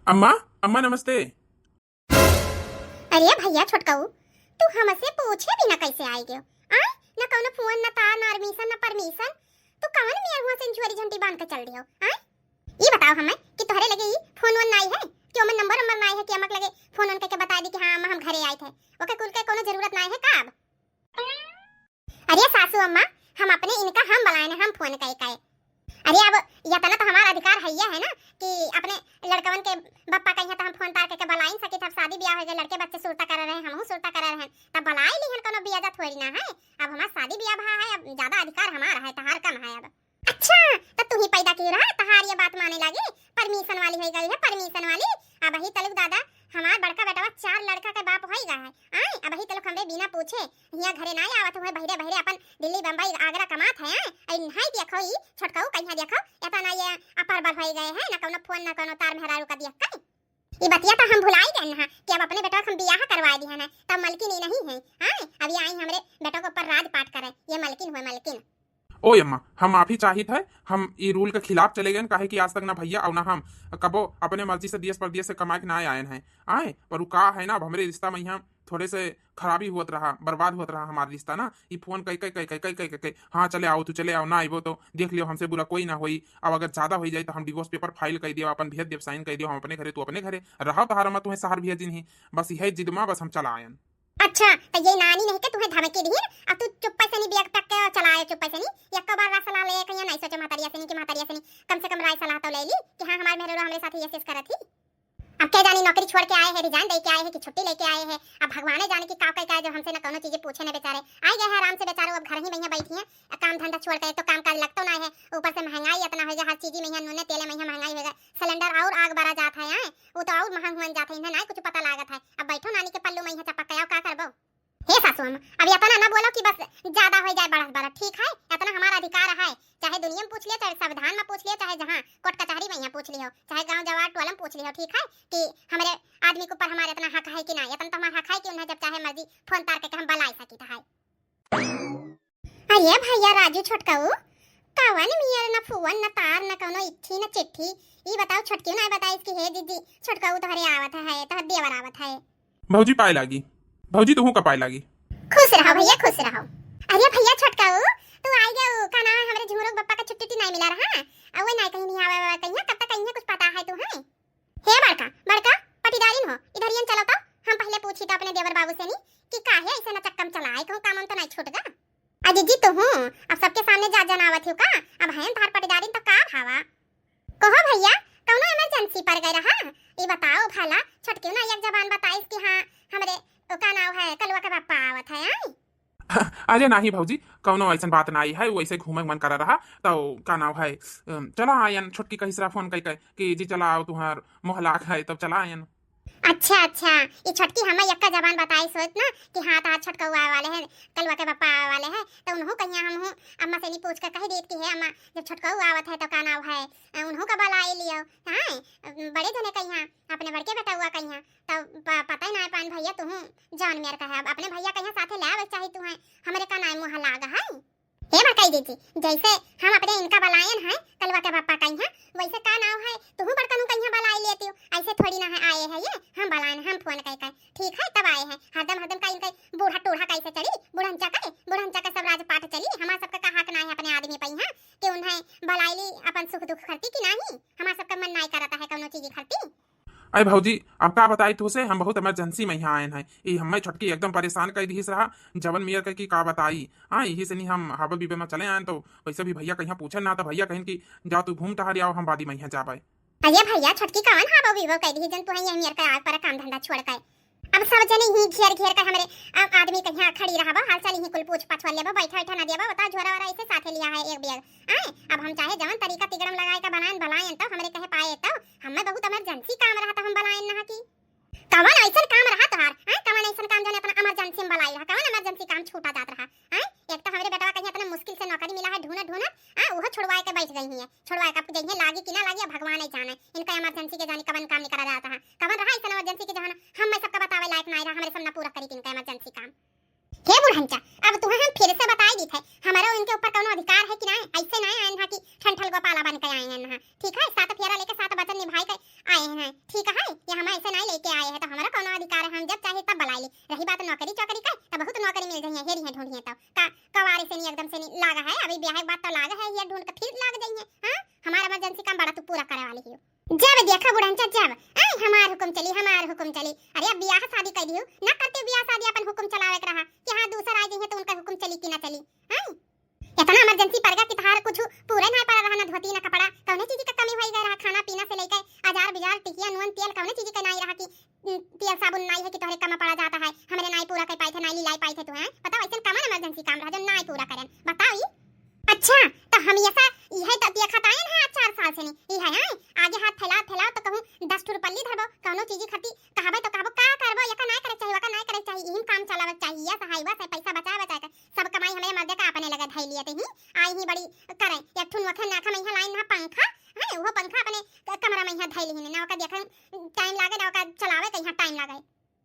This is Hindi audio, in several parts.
अम्मा अम्मा नमस्ते। अरे भैया छोटकाऊ, तू हमसे पूछे बिना कैसे आई गयो? आ ना कौनो फोन ना तार ना परमिशन ना परमिशन, तू कौन मियां हुआ सेंचुरी झंटी बांध के चल रही हो? आ ये बताओ हमें कि तोहरे लगे ई फोन वन नहीं है कि ओमे नंबर नंबर नहीं है कि हमक लगे फोन ऑन करके बता दी कि हां अम्मा हम घरे आए थे, ओके कुल के कोनो जरूरत नहीं है का अब? अरे सासू अम्मा, हम अपने इनका हम बुलाए ना, हम फोन कई अरे अब यतना तो हमारा अधिकार है ना कि अपने लड़कवन के बप्पा कहिया तो हम फोन तार के बुला सके। तब शादी ब्याह हो गए, लड़के बच्चे सुरता कर रहे हैं, हमहू सुरता कर रहे हैं, तब बुला लीहन कोनो बियाह थोड़ी ना है। अब हमारा शादी ब्याह भा है, अब ज्यादा अधिकार हमारा है, तहार कम है अब। अच्छा तो तू ही पैदा की रहा, तहार ये बात माने लगी, परमिशन वाली हो गई है, परमिशन वाली। अब ही तलुक दादा हमार बड़का बेटा 4 लड़का के बाप होई गए है। आई अब ही तलुक हमरे बिना पूछे हिया घरे ना आवत हुए, बहिरे बहिरे अपन दिल्ली बम्बई आगरा कमात है। आई नहीं देखो ई छोटकाऊ कहिया देखो एता ना ये अपर बर होई गए है ना, कोनो फोन ना कोनो तार मेहरारू का दिया कई ये बतिया तो हम भुलाई गए ना कि अब अपने बेटा को हम बियाह करवा दिया है, तब मलकिन नहीं है। आई अब ये आई हमरे बेटा के ऊपर राज पाठ करे, ये मलकिन हुए मलकिन। ओ अम्मा हम माफी चाहित है, हम ई रूल के खिलाफ चले गए काहे कि आज तक ना भैया और ना हम कबो अपने मर्जी से देश परदेश से कमा के ना आए हैं। आए पर का है ना, अब हमरे रिश्ता में यहाँ थोड़े से खराबी हुत रहा, बर्बाद हुत रहा हमारा रिश्ता ना। ये फोन कई कई कई कई कई कई कई हाँ चले आओ तू चले आओ ना आइबो तो देख लियो, हमसे बुरा कोई ना होई। अब अगर ज्यादा हो जाए तो हम डिवोर्स पेपर फाइल कर दियो, अपन भेज देव साइन कर दियो, हम अपने घरे तू अपने घरे रहा तहारा मैं तुम्हें शहर भेज नहीं, बस यही जिद में बस हम चला आयन। अच्छा तो ये नानी नहीं के तुम्हें धमकी दी, अब तू चुप पैसे नहीं बिया तक के चलाए, चुप पैसे नहीं एक बार सलाह ले कहिया नहीं सोचो मातरिया से नहीं कि मातरिया से नहीं, कम से कम राय सलाह तो ले ली कि हां हमारे मेरे हमारे साथ ये केस करा थी। अब क्या जानी नौकरी छोड़ के आए हैं, रिजाइन दे के आए हैं कि छुट्टी लेके आए हैं, अब भगवान जाने की का का जो हमसे ना कोनो चीजें पूछे ना, बेचारे आए गए हैं आराम से, बेचारे अब घर ही में बैठी हैं, काम धंधा छोड़ के, तो काम काज लगता ना है, ऊपर से महंगाई इतना हो गया, हर चीज में नूने तेल में महंगाई हो गया, सिलेंडर और आग बरा जाता है, वो तो और महंग हुन जाता है, इन्हें ना कुछ पता लागत है। अब बैठो नानी के पल्लू में यहाँ चपक के का करबो? हे सासू अम्मा अब इतना ना बोलो कि बस ज्यादा हो जाए बढ़त बढ़त, ठीक है इतना हमारा अधिकार है, चाहे दुनिया में पूछ लियो, चाहे संविधान में पूछ लियो, चाहे जहां कोर्ट कचहरी में यहाँ पूछ लियो, चाहे गांव जवार टोला में पूछ लियो, ठीक है कि हमारे आदमी के ऊपर हमारे इतना हक है कि ना, इतना तो हमारा हक है कि उन्हें जब चाहे मर्जी फोन तार के हम बुला सकी है। अरे भैया राजू छोटकाऊ कावन मियां ना फोन ना तार ना कोनो इच्छी ना चिट्ठी, ई बताओ छोटकी ना बताई इसकी, हे दीदी छोटकाऊ तोहरे आवत है, तोहर देवर आवत है। भौजी पाए लागी, भौजी तू का पाए लागी। खुश रहो भैया खुश रहो। अरे भैया छोटकाऊ तू आई गयो का ना, हमरे झुमरो बप्पा का छुट्टी नहीं मिला रहा, अब वो नहीं कहीं नहीं आवे कहीं, कब तक कहीं कुछ पता है तू है? हे बड़का बड़का पटीदारिन हो, इधर यन चलो तो हम पहले पूछी तो अपने देवर बाबू से नहीं कि काहे ऐसे न चक्कम चलाए, कहूं काम तो नहीं छूटगा। अजी जी तो हूं अब सबके सामने जा जनावत हो का, अब हैं थार पटीदारिन तो का भावा कहो भैया कौनो इमरजेंसी पर गए रहा, ये बताओ भला छोटकी ना एक जबान बताइस कि हां हमरे का नाम है कलवा के पापा आवत है। आई अरे नहीं भौजी कौनो ऐसा बात नहीं है, वैसे घूमे मन कर रहा तो का नाम है चला आयन, छोटकी कही सरा फोन कही कि जी चला आओ तुम्हार मोहला है तब चला आयन। अच्छा अच्छा ये छोटकी हमें यक्का जबान बताई सोच ना कि हाँ तार छोटका हुआ वाले हैं कलवा के पापा वाले हैं, तो उन्हों कहिया हम हूँ अम्मा से नहीं पूछ कर कह देती है अम्मा जब छोटका हुआ आवत है तो का नाम है उन्हों का बाला आई लियो। हाँ बड़े जने कहिया अपने बड़के बेटा हुआ कहिया तो पता ही ना पान भैया तू जान मेर का है, अब अपने भैया कहिया साथे ले आवे चाहे तू है हमारे का नाम मुँह लागा है। हे बड़काई दीदी जैसे हम अपने इनका बलायन है कलवा के पापा कहिया, वैसे का नाम है तू बड़का नु कहिया बलाई लेती हो, ऐसे थोड़ी ना है आए है ये हम बलायन हम फोन कह ठीक है तब आए हैं, हरदम हरदम का इनका बूढ़ा टूढ़ा कैसे चली, बुढ़ंचा का सब राज पाठ चली, हमारा सबका का हक ना है अपने आदमी पहिया कि उन्हें बलाईली अपन सुख दुख करती कि नहीं, हमारा सबका मन नहीं करता है कोनो चीज करती। अरे भौजी अब का बताई तो से हम बहुत इमरजेंसी में यहाँ आए हैं, ये हमें छोटकी एकदम परेशान कर दी रहा जवन मियर की का बताई। हाँ यही से नहीं हम हाबल बीबे में चले आए, तो वैसे भी भैया कहीं पूछे ना, तो भैया कहें कि जाओ तू घूम टहर आओ, हम बादी में यहाँ जा पाए। अरे भैया छोटकी कौन हाबो बीबो कह दी जन तू है मियर का आग पर काम धंधा छोड़ के, अब सब जने ही घेर घेर कर हमरे आदमी कहिया खड़ी रहबा हाल चाल ही कुल पूछ पाछ वाले बा बैठा बैठा ना देबा बता झोरा वाला ऐसे साथे लिया है एक बैग। आए अब हम चाहे जवन तरीका तिगड़म लगाए का बनाएन भलाएन तो हमरे कहे पाए तो हमें बहुत इमरजेंसी काम रहा तो हम बनाएन ना की कवन ऐसा काम रहा तोहार, हां कवन ऐसा काम जो अपना इमरजेंसी में बलाई रहा, कवन इमरजेंसी काम छूटा जात रहा। हां एक तो हमरे बेटा कहीं इतना मुश्किल से नौकरी मिला है ढूंढ ढूंढ हां वो छुड़वाए के बैठ गई है, छुड़वाए का जइए लागी कि ना लागी भगवान ही जाने, इनका इमरजेंसी के जाने कवन काम नहीं करा जाता है, कवन रहा ऐसा इमरजेंसी के जहां हम मैं सबका बतावे लायक नहीं रहा, हमारे सामने पूरा करी इनका इमरजेंसी काम। हे बुढ़ंचा अब तुम्हें हम फिर से बताई दी थे हमारा इनके ऊपर कोनो अधिकार है कि नहीं, ऐसे नहीं आए हैं कि ठंठल गोपाला बन के आए हैं, ठीक है सात फेरा लेके सात वचन निभाई के आए हैं, ठीक है चल जाइए हेरी है ढूंढिए तो का कवारे से नहीं एकदम से नहीं लागा है अभी ब्याह के बाद तो लागा है ये ढूंढ के फिर लाग जाइए। हां हमारा इमरजेंसी काम बड़ा तू पूरा करे वाली हो जब देखा बुढ़ंचा जब आई हमार हुक्म चली। अरे अब ब्याह शादी कर दियो ना करते ब्याह शादी अपन हुक्म चलावे के रहा कि हां दूसरा आ जाइए तो उनका हुक्म चली कि ना चली। आई इतना इमरजेंसी पड़ गया कि तार कुछ पूरा नहीं पड़ा रहा ना धोती ना कपड़ा कौने चीज का कमी होई गई रहा खाना पीना से लेकर हजार बिजार टिकिया नून तेल कौने चीज का नहीं रहा कि तेल साबुन नहीं है कि तोहरे कम पड़ा जाता है हमरे नहीं पूरा कर पाए थे नहीं लाई पाए थे तो हैं बताओ ऐसा कम इमरजेंसी काम रहा जो नहीं पूरा करन बताओ। अच्छा तो हम ऐसा यह तबिया खतायन है 4 साल से नहीं यह है आगे हाथ फैलाओ तो कहूं 10 टूर पल्ली धरबो कौनो चीज खती कहबे तो कहबो का करबो या का नहीं करे चाहिए का नहीं करे चाहिए यही काम चलावे चाहिए सहायवा से पैसा बचा के सब कमाई हमें मर्दे का अपने लगा धई लिए ही आई ही बड़ी करे एक ठुन वखन नाखा में लाइन ना पंखा है वो पंखा अपने कमरा में यहां धई ली ना ओका देखन टाइम लागे ना ओका चलावे तो यहां टाइम लागे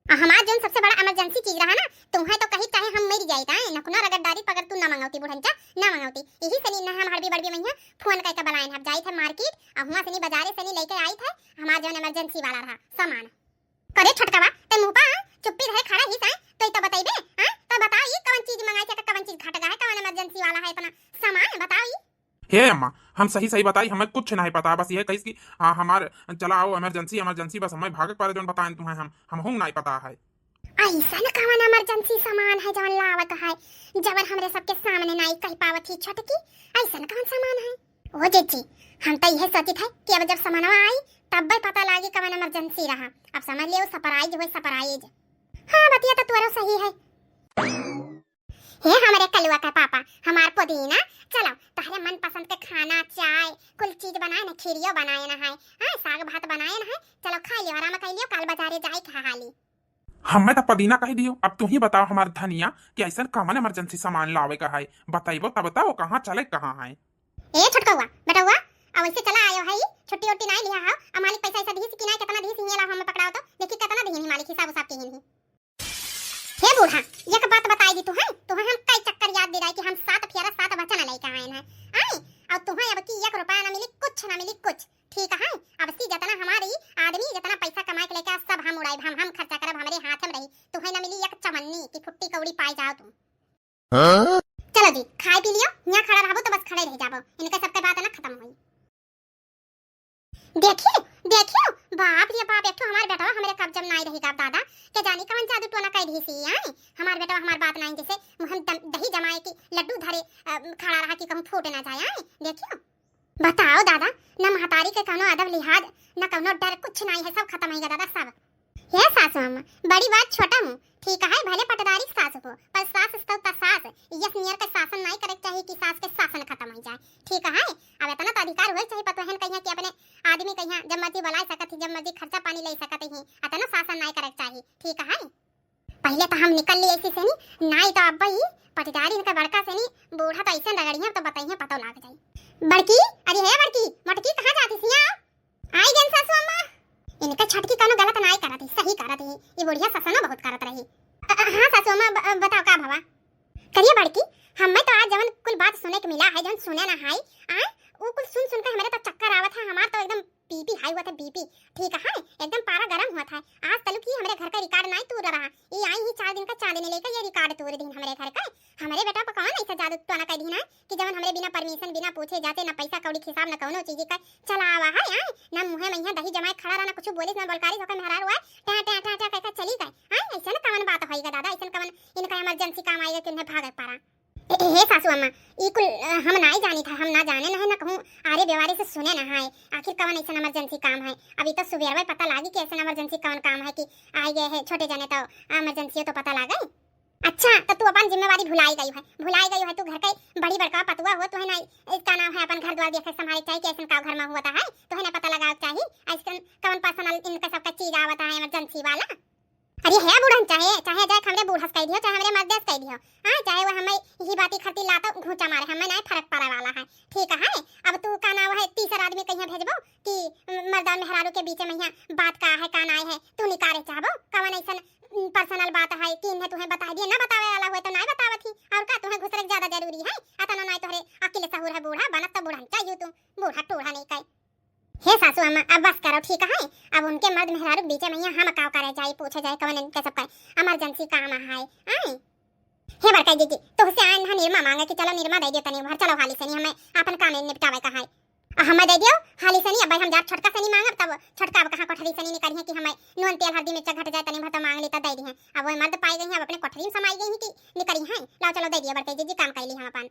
हमार जोन सबसे बड़ा इमरजेंसी चीज रहा ना तुम्हें तो कहीं चाहे हम मर जाए ता न कुना रगड़दारी पकड़ तू ना मंगावती बुढ़ंचा ना मंगावती यही से नहीं हम हड़बी बड़बी में फोन करके बुलाए हम जाई थे मार्केट और हुआ से नहीं बाजारे से नहीं लेके आई थे हमार जोन इमरजेंसी वाला रहा सामान करे छटकावा ते मुंह पा चुप्पी रहे खड़ा ही ता तो बताइबे हां तो बताओ ये कौन चीज मंगाई थे कौन चीज घट गया है कौन इमरजेंसी वाला है इतना सामान बताओ। हे अम्मा हम सही बताई हमें कुछ नहीं पता बस ये कही कि हमार चला आओ इमरजेंसी बस हमें भागे पर जोन बताएं तुम्हें हम हूं नहीं पता है ऐसा न कवन इमरजेंसी सामान है जवन लावत है जवन हमरे सबके सामने नहीं कह पावत ही छटकी ऐसा न कवन सामान है ओ जेजी हम तो यह सोचित है कि अब जब सामानवा आई तब भी पता लागी कवन इमरजेंसी रहा अब समझ लियो सरप्राइज। हां बतिया तो तोरो सही है हे हमारे कलुआ का पापा हमार पुदीना चलो तहरे मन पसंद के खाना चाय कुल चीज बनाए ना खीरियो बनाए ना है हां साग भात बनाए ना है चलो खा लियो आराम कर लियो कल बाजारे जाए खा हाली हमें तो पुदीना कह दियो अब तू ही बताओ हमार धनिया कि ऐसा कौन इमरजेंसी सामान लावे का है बताइबो तब बताओ कहां चले कहां है ए छटकौआ बेटौआ अब ऐसे चला आयो है छुट्टी उट्टी नहीं लिया हो आ मालिक पैसा ऐसा दी कि नहीं कितना दी सिंहेला हमें पकड़ाओ तो देखी कितना दी मालिक हिसाब के ही हे बूढ़ा एक बात बताई दी तू है तुम्हें हम कई चक्कर याद दिलाई कि हम 7 फेरा 7 वचन लेके आए हैं आई और तुम्हें अब की 1 रुपया ना मिली कुछ ठीक है अब सी जितना हमारी आदमी जितना पैसा कमा के लेके सब हम उड़ाई हम खर्चा करब हमरे हाथ में रही तुम्हें ना मिली एक चमन्नी की फुट्टी कौड़ी पाई जाओ तुम चलो जी खाई पी लियो यहां खड़ा रहबो तो बस खड़े रह जाबो इनका सबके बात ना खत्म हुई। देखियो बाप रे बाप एक तो हमार बेटा हमरे कब्जे में नहीं रहेगा दादा के जानी कौन जादू टोना कह दी सी आई हमार बेटा हमार बात नहीं जैसे हम दही जमाए की लड्डू धरे खड़ा रहा कि कहूं फूट ना जाए आई देखियो बताओ दादा ना महतारी के कोनो अदब लिहाज ना कोनो डर कुछ नहीं है सब खत्म हो गया दादा सब। हे सासू अम्मा बड़ी बात छोटा मुंह ठीक है भले पटदारी सास हो पर सास तो सास यस नियर का शासन नहीं करे चाहिए कि सास के शासन खत्म हो जाए ठीक है अब इतना तो अधिकार होए चाहिए पतोहन कहिया कि अपने आदमी कहिया जब मर्जी बुला सकत ही जब मर्जी खर्चा पानी ले सकत ही इतना शासन नहीं करे चाहिए ठीक है। पहले तो हम निकल लिए ऐसे से नहीं तो अब भाई पटदारी का बड़का से नहीं बूढ़ा तो ऐसे रगड़िया तो बताइए पता लाग जाए। बड़की अरे है बड़की मटकी कहां जाती थी आई गन सासू अम्मा इनका छटकी कानो गलत नहीं करत है सही करत है ये बुढ़िया ससना बहुत करत रही। हां सासू अम्मा बताओ का भवा करिए बड़की हमें तो आज जवन कुल बात सुने के मिला है जवन सुने ना है आ वो कुल सुन के हमारे तो चक्कर आवत है हमार तो एकदम बीपी हाई हुआ था बीपी ठीक है एकदम पारा गर्म हुआ था आज तलु की हमारे घर का रिकॉर्ड नहीं तोड़ रहा ये आई ही 4 दिन का चांदनी लेकर ये रिकॉर्ड तोड़ दी हमारे घर का हमारे बेटा पर कौन ऐसा जादू टोना कर दी ना कि जवन हमरे बिना परमिशन बिना पूछे जाते ना पैसा कौड़ी हिसाब ना कौनो चीज का चला आवा है आई ना मुंह में यहां दही जमाए खड़ा रहना कुछ बोलिस ना बलकारी होकर मेहरार हुआ टा टा टा टा कहकर चली गई आई ऐसा ना कौन बात होएगा दादा ऐसा कौन इनका इमरजेंसी काम आएगा कि उन्हें भाग पारा। हे सासू अम्मा ई कुल हम नहीं जानी था हम ना जाने ना है ना कहूं आरे बेवारी से सुने ना है आखिर कौन ऐसा इमरजेंसी काम है अभी तो सुबह में पता लागी कि ऐसा इमरजेंसी कौन काम है कि आ गए है छोटे जाने तो इमरजेंसी तो पता लागे। अच्छा तो तू अपन जिम्मेवारी भुलाई गई है तू घर के बड़ी बड़का पतुआ हो तो है ना इसका नाम है अपन घर द्वार देखे संभाले चाहिए कि ऐसा का घर में हुआ है तो है ना पता लगा चाहिए ऐसा कौन पर्सनल इनका सबका चीज आवता है इमरजेंसी वाला। अरे है बूढ़न चाहे जाए हमरे बूढ़स कह दियो चाहे हमरे मर्देस कह दियो हां चाहे वो हमें यही बाती खातिर लाता घूचा मारे हमें नहीं फर्क पड़े वाला है ठीक है। अब तू का नाम है तीसरा आदमी कहिया भेजबो कि मर्दा मेहरारू के बीच में यहां बात का है का नहीं है तू निकारे चाहबो कवन ऐसा पर्सनल बात है कि इन्हें तुम्हें बता दिया ना बतावे वाला हुए तो नहीं बतावत ही और का तुम्हें घुसरक ज्यादा जरूरी है अतना नहीं तोहरे अकेले सहूर है बूढ़ा बनत तो बूढ़ा चाहिए तू बूढ़ा टूढ़ा नहीं कहे। हे सासू अम्मा अब बस करो ठीक है अब उनके मर्द मेहरारू बीच में हम काव करे जाए पूछे जाए कौन इनके सब का इमरजेंसी काम है आई हे बड़का जीजी तो से आए ना निर्मा मांगे कि चलो निर्मा दे दियो तनी भर चलो हाली से नहीं हमें अपन काम निपटावे का है हमें दे दियो हाली से नहीं अब हम जा छोटका से नहीं मांगब तब छोटका अब कहां कोठरी से नहीं निकली है कि हमें नून तेल हल्दी मिर्च घट जाए तनी भर तो मांग ली तो दे दी है अब वो मर्द पाई गई है अब अपने कोठरी में समाई गई है कि निकली है लाओ चलो दे दियो बड़का जीजी काम कैली हम अपन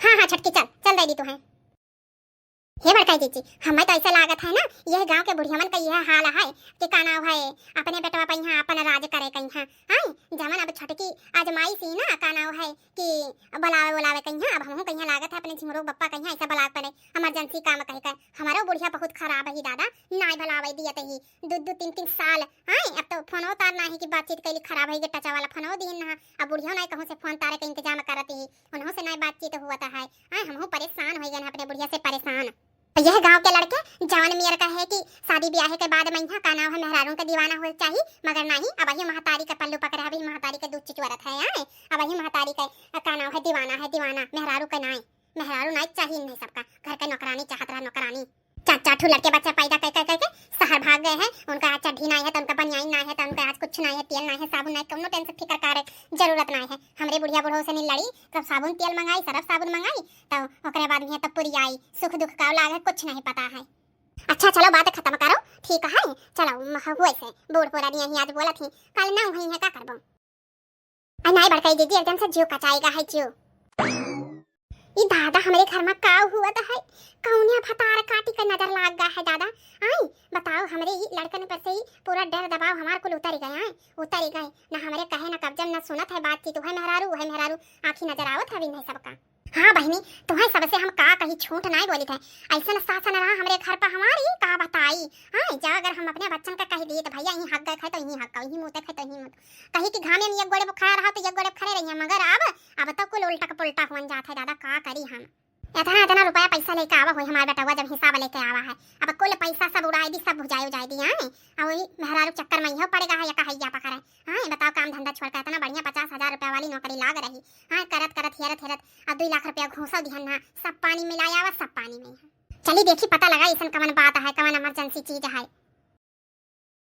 हां छटकी चल चल दे दी तू है हे बड़का जीजी हमें तो ऐसा लागत है ना यह गांव के बुढ़िया का यह हाल है कि का नाम है अपने बेटवा पर यहाँ अपन राज करे कहीं हां जमन अब छटकी आजमाई सी ना का नाम है कि बुलावे बुलावे कहीं अब हम कहीं लागत है अपने झिमरो बप्पा कहीं ऐसा बुला पड़े इमरजेंसी काम कह कर हमारो बुढ़िया बहुत खराब है दादा ना भलावे दिया ही दो तीन तीन साल हां अब तो फोन उतारना है कि बातचीत कैली खराब है टचा वाला फोन दिन ना अब बुढ़िया नहीं कहूं से फोन तारे का इंतजाम करती उन्हों से नहीं बातचीत हुआ है हां हम परेशान हो गए अपने बुढ़िया से परेशान यह गांव के लड़के जवान मियर का है कि शादी ब्याह के बाद में यहाँ का नाम है मेहरारू का दीवाना हो चाहिए मगर नहीं अब वही महतारी का पल्लू पकड़ा अभी महतारी का दूध चिचवरत है यार अब वही महतारी का नाम है दीवाना मेहरारू का नाई मेहरारू नाई चाहिए नहीं सबका घर का नौकरानी चाहत रहा नौकरानी चाठू लड़के बच्चा पैदा कर शहर भाग गए हैं उनका आज चड्ढी नहीं है तो उनका बनियान नहीं है तो उनका आज कुछ नहीं है तेल नहीं है साबुन नहीं कौनो टेंशन फिक्र करे जरूरत नहीं है हमरे बुढ़िया बुढ़ो से नहीं लड़ी तब साबुन तेल मंगाई सरफ साबुन मंगाई तो ओकरे बाद में तब पूरी आई सुख दुख का लाग कुछ नहीं पता है अच्छा चलो बात खत्म करो ठीक है चलो हुए से बूढ़ पूरा दिन आज बोला थी कल ना हुई है का करबो नहीं बड़काई दीदी एकदम से जीव कचाएगा है जीव ये दादा हमारे घर में का हुआ था है कौनिया फतार काटी का नजर लाग गया है दादा आई बताओ हमारे ही लड़कन पर से ही पूरा डर दबाव हमारे को उतर गया ना हमारे कहे ना कब्जम ना सुनत है बातचीत है मेहरारू आंखी नजर आवत है नहीं सबका हाँ बहनी तुम्हें सबसे हम का कहीं छूट नहीं बोली थे ऐसा न शासन रहा हमारे घर पर हमारी का बताई हाँ जा अगर हम अपने बच्चन का कह दिए तो भैया यही हक गए तो यही हक यही मुँह है तो यही मुँह कहीं कि घामे में एक गोड़े खड़ा रहा तो एक गोड़े खड़े रही मगर अब तो कुल उल्टा पुल्टा हुआ जाता है दादा का करी हम इतना रुपया पैसा लेके आवा हो हमारा बेटा जब हिसाब लेके आवा है अब कुल पैसा सब उड़ाई दी सब भुजाई उजाई दी हाँ अब वही मेहरारू चक्कर में ही पड़ेगा है या कहैया पकड़े हाँ बताओ काम धंधा छोड़कर इतना बढ़िया 50,000 रुपया वाली नौकरी लाग रही हाँ करत हेरत अब 2 लाख रुपया घूसा दिहन ना सब पानी मिलाया सब पानी में चली देखी पता लगा ऐसा कवन बात है कवन इमरजेंसी चीज है